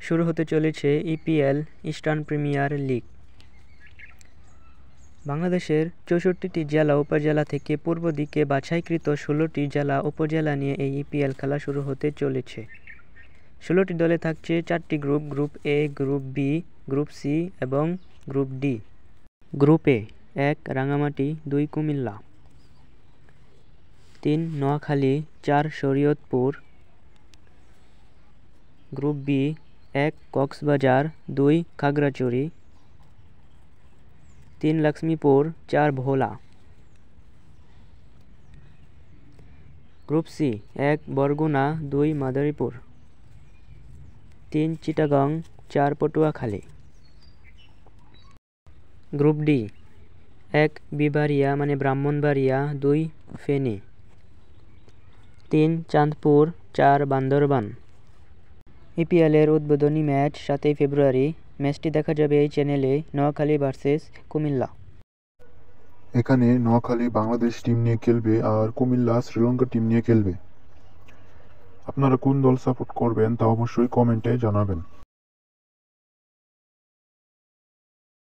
শুরু হতে চলেছে ইপিএল ইস্টার্ন প্রিমিয়ার লিগ। বাংলাদেশের ৬৪টি জেলা উপজেলা থেকে পূর্ব দিকে বাছাইকৃত ১৬টি জেলা উপজেলা নিয়ে এই ইপিএল খেলা শুরু হতে চলেছে। ১৬টি দলে থাকছে ৪টি group: group A, group B, group C এবং group D. Group A: ১ Rangamati, ২ Comilla, ৩ Noakhali, ৪ Shariatpur. Group B: ১ Cox's Bazar, ২ Khagrachari, ৩ Lakshmipur, ৪ Bhola. Group C: ১ Barguna, ২ Madaripur, ৩ Chittagong, ৪ Patuakhali. Group D: ১ B Baria Brahmanbaria, ২ Feni, ৩ Chandpur, ৪ Bandarban. ইপিএলের উদ্বোধনী ম্যাচ ৭ই ফেব্রুয়ারি। ম্যাচটি দেখা যাবে এই চ্যানেলে। নোয়াখালী ভার্সেস কুমিল্লা। এখানে নোয়াখালী বাংলাদেশ টিম নিয়ে খেলবে আর কুমিল্লা শ্রীলঙ্কা টিম নিয়ে খেলবে। আপনারা কোন দল সাপোর্ট করবেন তা অবশ্যই কমেন্টে জানাবেন।